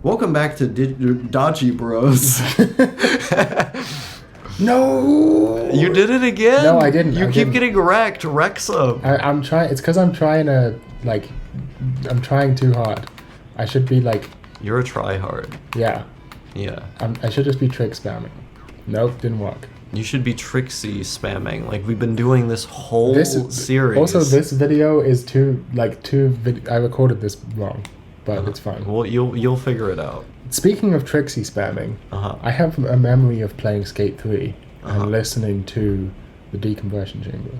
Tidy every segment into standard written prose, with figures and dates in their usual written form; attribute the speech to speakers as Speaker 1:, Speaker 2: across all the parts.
Speaker 1: Welcome back to Dodgy Bros.
Speaker 2: No!
Speaker 1: You did it again?
Speaker 2: No, I didn't.
Speaker 1: You keep getting wrecked. Wrexham.
Speaker 2: I'm trying. It's because I'm trying to, I'm trying too hard. I should be
Speaker 1: You're a tryhard.
Speaker 2: Yeah.
Speaker 1: Yeah.
Speaker 2: I should just be trick spamming. Nope, didn't work.
Speaker 1: You should be Trixie spamming. We've been doing this whole series.
Speaker 2: Also, this video is I recorded this wrong, but it's fine.
Speaker 1: Well, you'll figure it out.
Speaker 2: Speaking of Trixie spamming, I have a memory of playing Skate 3 and listening to the Decompression Chamber.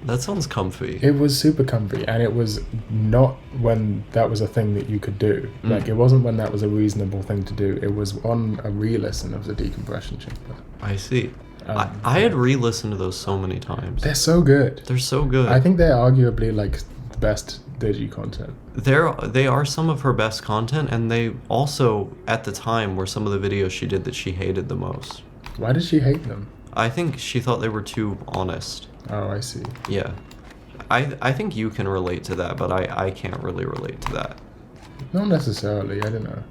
Speaker 1: That sounds comfy.
Speaker 2: It was super comfy, and it was not when that was a thing that you could do. It wasn't when that was a reasonable thing to do. It was on a re-listen of the Decompression Chamber.
Speaker 1: I see. I had re-listened to those so many times.
Speaker 2: They're so good.
Speaker 1: They're so good.
Speaker 2: I think they're arguably the best Dodgy content.
Speaker 1: They are some of her best content, and they also, at the time, were some of the videos she did that she hated the most.
Speaker 2: Why did she hate them?
Speaker 1: I think she thought they were too honest.
Speaker 2: Oh, I see.
Speaker 1: Yeah. I think you can relate to that, but I can't really relate to that.
Speaker 2: Not necessarily, I don't know.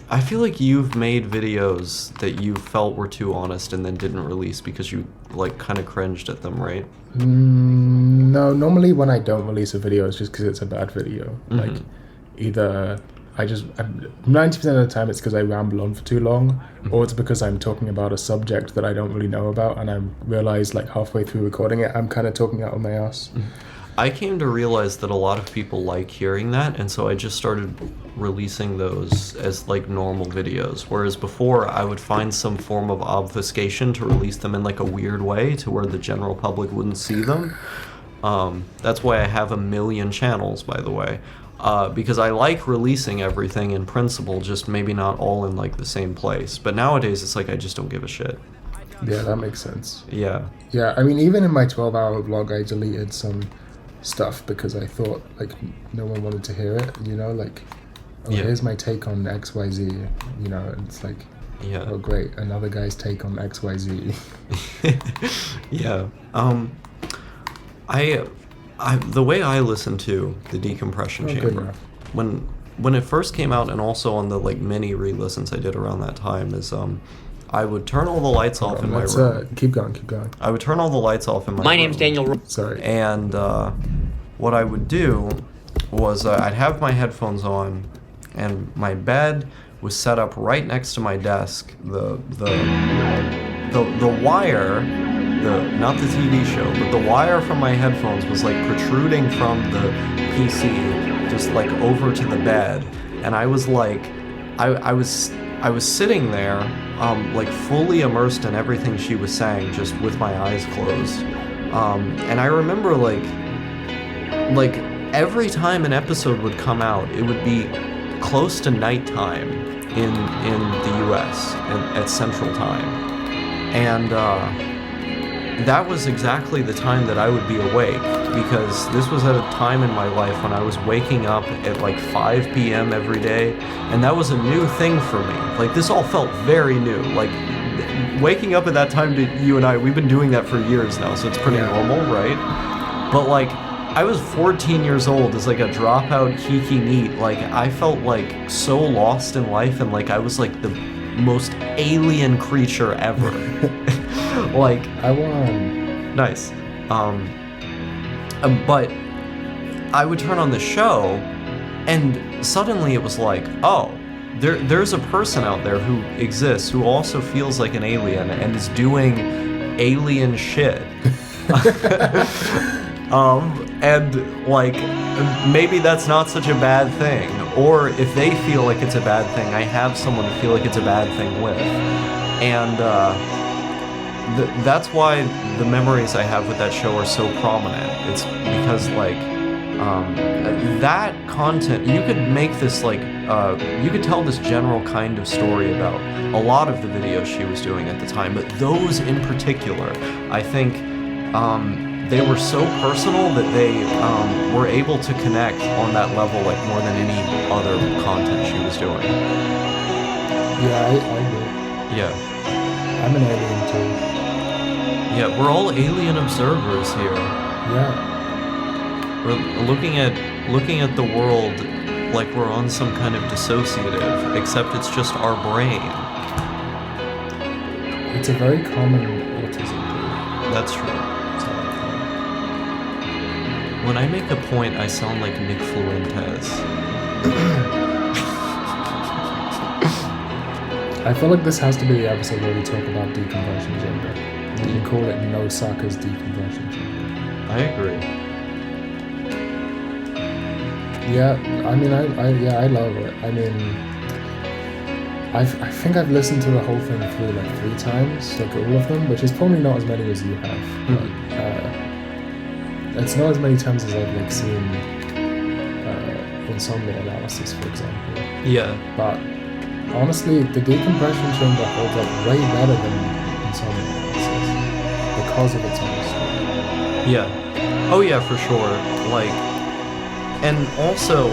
Speaker 1: I feel like you've made videos that you felt were too honest and then didn't release because you, kind of cringed at them, right?
Speaker 2: No, normally when I don't release a video, it's just because it's a bad video. Either 90% of the time it's because I ramble on for too long, or it's because I'm talking about a subject that I don't really know about, and I realize halfway through recording it, I'm kind of talking out of my ass.
Speaker 1: I came to realize that a lot of people like hearing that, and so I just started releasing those as normal videos, whereas before I would find some form of obfuscation to release them in a weird way to where the general public wouldn't see them. That's why I have a million channels, by the way, because I like releasing everything in principle, just maybe not all in the same place. But nowadays it's I just don't give a shit.
Speaker 2: Yeah, that makes sense.
Speaker 1: Yeah.
Speaker 2: Yeah, I mean, even in my 12-hour vlog, I deleted some stuff because I thought no one wanted to hear it, here's my take on XYZ, and it's
Speaker 1: yeah.
Speaker 2: Oh great, another guy's take on XYZ.
Speaker 1: Yeah. The way I listen to the Decompression Chamber, when it first came out, and also on the mini re-listens I did around that time, is I would turn all the lights off in my room.
Speaker 2: Keep going.
Speaker 1: I would turn all the lights off in my room.
Speaker 3: My name's Daniel.
Speaker 2: Sorry.
Speaker 1: And what I would do was I'd have my headphones on, and my bed was set up right next to my desk. The wire, not the TV show, but the wire from my headphones was protruding from the PC, just over to the bed, and I was I was sitting there, fully immersed in everything she was saying, just with my eyes closed. And I remember, every time an episode would come out, it would be close to nighttime in the U.S. At Central Time. And that was exactly the time that I would be awake, because this was at a time in my life when I was waking up at 5 p.m. every day, and that was a new thing for me. This all felt very new. Waking up at that time to you and we've been doing that for years now, so it's pretty normal, right? But I was 14 years old as a dropout geeky NEET. I felt so lost in life, and I was the most alien creature ever.
Speaker 2: I won.
Speaker 1: Nice. But I would turn on the show, and suddenly it was oh, there's a person out there who exists who also feels like an alien and is doing alien shit. And maybe that's not such a bad thing, or if they feel like it's a bad thing, I have someone to feel like it's a bad thing with. And that's why the memories I have with that show are so prominent. It's because that content, you could make this you could tell this general kind of story about a lot of the videos she was doing at the time, but those in particular, I think they were so personal that they were able to connect on that level more than any other content she was doing.
Speaker 2: Yeah, I agree.
Speaker 1: Yeah.
Speaker 2: I'm an alien too.
Speaker 1: Yeah, we're all alien observers here.
Speaker 2: Yeah.
Speaker 1: We're looking at the world like we're on some kind of dissociative, except it's just our brain.
Speaker 2: It's a very common autism thing.
Speaker 1: That's true. When I make a point, I sound like Nick Fuentes.
Speaker 2: I feel like this has to be the episode where we talk about decompression chamber. We can call it No Suckers Decompression Chamber.
Speaker 1: I agree.
Speaker 2: Yeah, I mean, I love it. I mean, I think I've listened to the whole thing through like 3 times, like all of them, which is probably not as many as you have. But, it's not as many times as I've like seen insomnia analysis, for example.
Speaker 1: Yeah.
Speaker 2: But honestly, the decompression chamber holds up way better than insomnia analysis because of its honesty.
Speaker 1: Yeah. Oh yeah, for sure. Like, and also,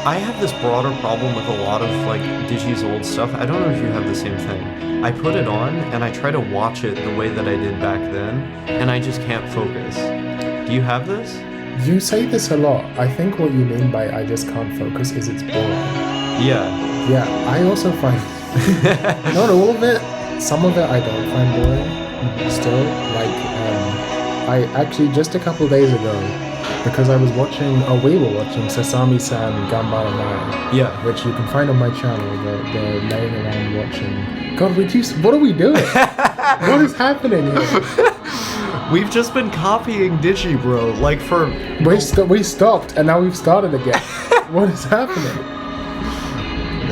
Speaker 1: I have this broader problem with a lot of like Dodgy's old stuff. I don't know if you have the same thing. I put it on and I try to watch it the way that I did back then, and I just can't focus. Do you have this?
Speaker 2: You say this a lot. I think what you mean by I just can't focus is it's boring.
Speaker 1: Yeah.
Speaker 2: Yeah, I also find not all of it. Some of it I don't find boring. Still, like I actually just a couple days ago, because I was watching, we were watching Sesame-san Ganbara Mai.
Speaker 1: Yeah.
Speaker 2: Which you can find on my channel. The laying around watching. God, what are we doing? What is happening here?
Speaker 1: We've just been copying Dodgy, bro. Like for
Speaker 2: we stopped and now we've started again. What is happening?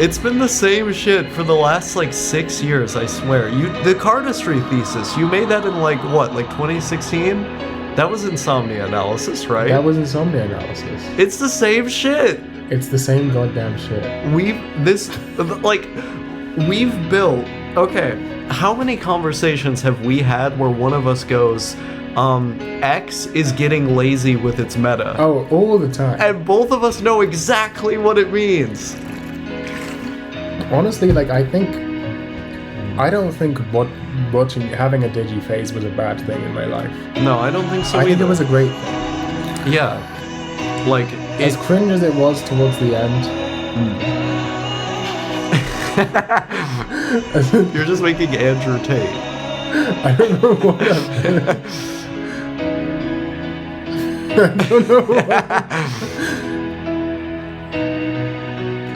Speaker 1: It's been the same shit for the last like 6 years, I swear. The cardistry thesis, you made that in like what, like 2016? That was insomnia analysis, right?
Speaker 2: That was insomnia analysis.
Speaker 1: It's the same shit.
Speaker 2: It's the same goddamn shit.
Speaker 1: We've built, okay, how many conversations have we had where one of us goes, X is getting lazy with its meta?
Speaker 2: Oh, all the time.
Speaker 1: And both of us know exactly what it means.
Speaker 2: Honestly, like, I don't think having a Dodgy phase was a bad thing in my life.
Speaker 1: No, I don't think so
Speaker 2: I
Speaker 1: either.
Speaker 2: think it was a great thing.
Speaker 1: Yeah. Like,
Speaker 2: as cringe as it was towards the end.
Speaker 1: You're just making Andrew Tate.
Speaker 2: I don't know what I'm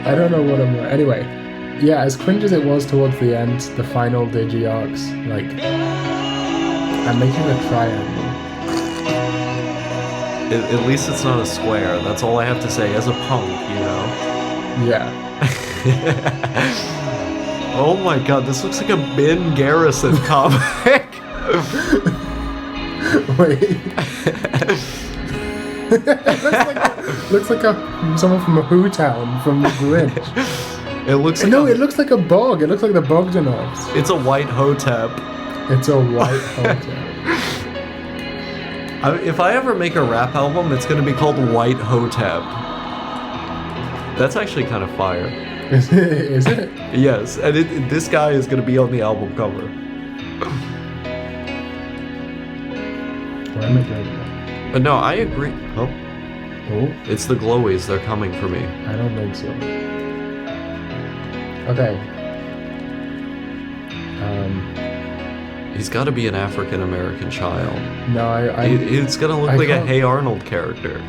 Speaker 2: I don't know what I'm anyway. Yeah, as cringe as it was towards the end, the final Dodgy arcs, like, I'm making a triangle.
Speaker 1: At least it's not a square. That's all I have to say as a punk, you know?
Speaker 2: Yeah.
Speaker 1: Oh my god, this looks like a Ben Garrison comic.
Speaker 2: Wait. looks like someone from a Who Town from the Grinch.
Speaker 1: It looks like
Speaker 2: it looks like a bog. It looks like the Bogdanovs.
Speaker 1: It's a white hotep.
Speaker 2: It's a white hotep.
Speaker 1: If I ever make a rap album, it's gonna be called White Hotep. That's actually kind of fire.
Speaker 2: Is it?
Speaker 1: Yes, and this guy is gonna be on the album cover.
Speaker 2: Why am I doing that?
Speaker 1: But no, I agree. Oh, it's the glowies. They're coming for me.
Speaker 2: I don't think so. Okay.
Speaker 1: He's got to be an African American child.
Speaker 2: No,
Speaker 1: It's gonna look like a Hey Arnold character.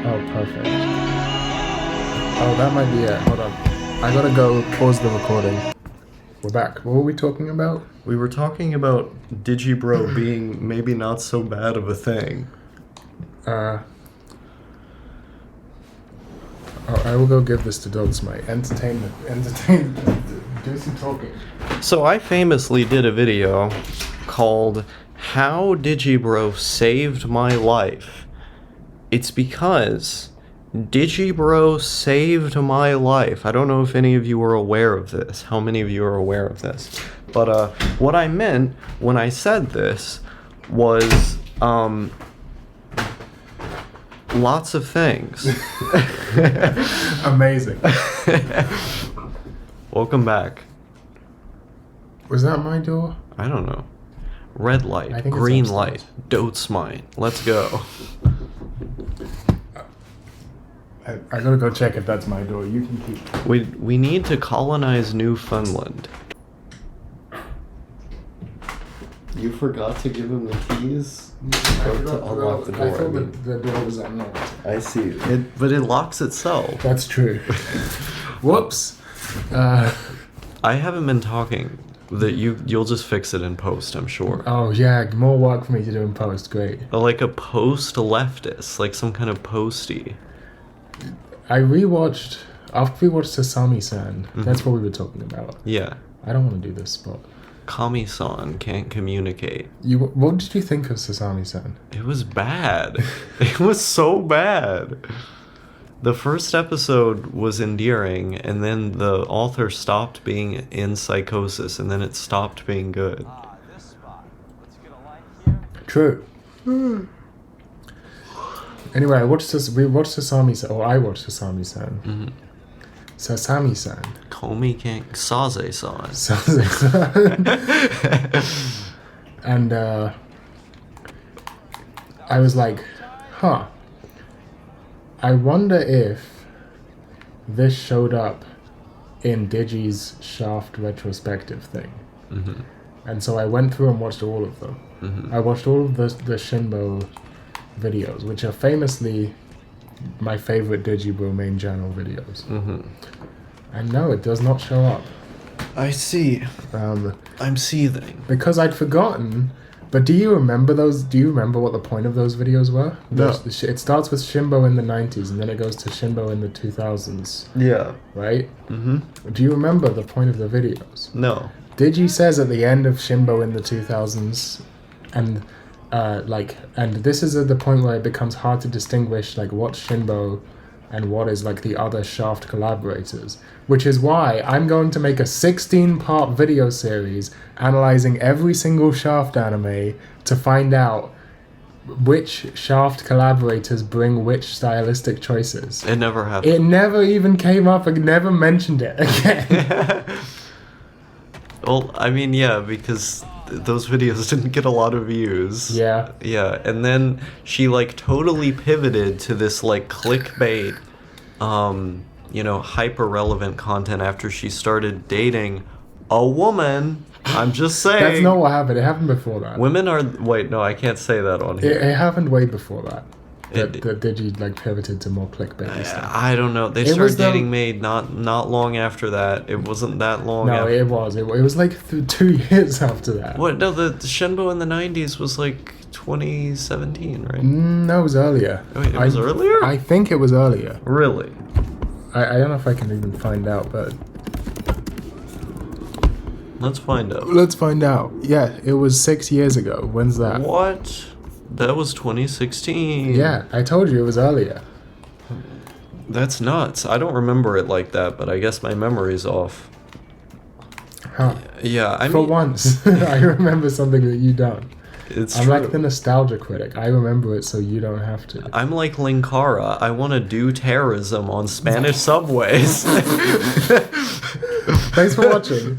Speaker 2: Oh, perfect. Oh, that might be it. Hold on. I gotta go pause the recording. We're back. What were we talking about?
Speaker 1: We were talking about Digibro being maybe not so bad of a thing. I will go give this to Dogs my entertainment. Do some talking. So I famously did a video called How Digibro Saved My Life. It's because Digibro saved my life. I don't know if any of you are aware of this. How many of you are aware of this? But what I meant when I said this was lots of things.
Speaker 2: Amazing.
Speaker 1: Welcome back.
Speaker 2: Was that my door?
Speaker 1: I don't know. Red light,
Speaker 2: I think
Speaker 1: green
Speaker 2: it's
Speaker 1: light, Dotes mine. Let's go.
Speaker 2: I gotta go check if that's my door. You can keep.
Speaker 1: We need to colonize Newfoundland. You forgot to give him the keys?
Speaker 2: I thought the door was unlocked.
Speaker 1: I see. But it locks itself.
Speaker 2: That's true. Whoops.
Speaker 1: I haven't been talking. That you'll just fix it in post, I'm sure.
Speaker 2: Oh yeah, more work for me to do in post. Great.
Speaker 1: Like a post leftist, like some kind of postie.
Speaker 2: I rewatched after we watched Sasami-san. That's what we were talking about.
Speaker 1: Yeah.
Speaker 2: I don't want to do this spot.
Speaker 1: Kami-san can't communicate.
Speaker 2: What did you think of Sasami-san?
Speaker 1: It was bad. It was so bad. The first episode was endearing, and then the author stopped being in psychosis, and then it stopped being good.
Speaker 3: This spot. Let's get a light here.
Speaker 2: True. Anyway, we watched Sasami-san, or I watched Sasami-san. Sasami-san.
Speaker 1: Komi can't... Saze-san.
Speaker 2: Sasami-san. And I was like, huh. I wonder if this showed up in Digi's Shaft retrospective thing. And so I went through and watched all of them. I watched all of the Shinbo videos, which are famously my favorite Digibro main channel videos. And no, it does not show up.
Speaker 1: I see. I'm seething.
Speaker 2: Because I'd forgotten. But do you remember those? Do you remember what the point of those videos were?
Speaker 1: No.
Speaker 2: It starts with Shinbo in the 90s, and then it goes to Shinbo in the 2000s.
Speaker 1: Yeah.
Speaker 2: Right? Do you remember the point of the videos?
Speaker 1: No.
Speaker 2: Digi says at the end of Shinbo in the 2000s, and and this is at the point where it becomes hard to distinguish like what's Shinbo and what is like the other Shaft collaborators, which is why I'm going to make a 16-part video series analyzing every single Shaft anime to find out which Shaft collaborators bring which stylistic choices.
Speaker 1: It never happened.
Speaker 2: It never even came up and never mentioned it again.
Speaker 1: Well, I mean, yeah, because those videos didn't get a lot of views.
Speaker 2: Yeah.
Speaker 1: Yeah, and then she, like, totally pivoted to this, like, clickbait, hyper-relevant content after she started dating a woman. I'm just saying.
Speaker 2: That's not what happened. It happened before that.
Speaker 1: Women are... Wait, no, I can't say that on here.
Speaker 2: It happened way before that. That Digi, like, pivoted to more clickbaity stuff.
Speaker 1: I don't know. They started dating Maid not long after that. It wasn't that long
Speaker 2: No,
Speaker 1: after.
Speaker 2: it was. It was like 2 years after that.
Speaker 1: What? No, the Shinbo in the 90s was like 2017, right?
Speaker 2: No, it was earlier.
Speaker 1: Wait, it was earlier?
Speaker 2: I think it was earlier.
Speaker 1: Really?
Speaker 2: I don't know if I can even find out, but...
Speaker 1: Let's find out.
Speaker 2: Let's find out. Yeah, it was 6 years ago. When's that?
Speaker 1: What? That was 2016.
Speaker 2: Yeah, I told you it was earlier.
Speaker 1: That's nuts. I don't remember it like that, but I guess my memory's off.
Speaker 2: Huh.
Speaker 1: Yeah, I mean...
Speaker 2: For once, I remember something that you don't.
Speaker 1: It's
Speaker 2: I'm
Speaker 1: true.
Speaker 2: like the nostalgia critic. I remember it so you don't have to.
Speaker 1: I'm like Linkara. I want to do terrorism on Spanish subways.
Speaker 2: Thanks for watching.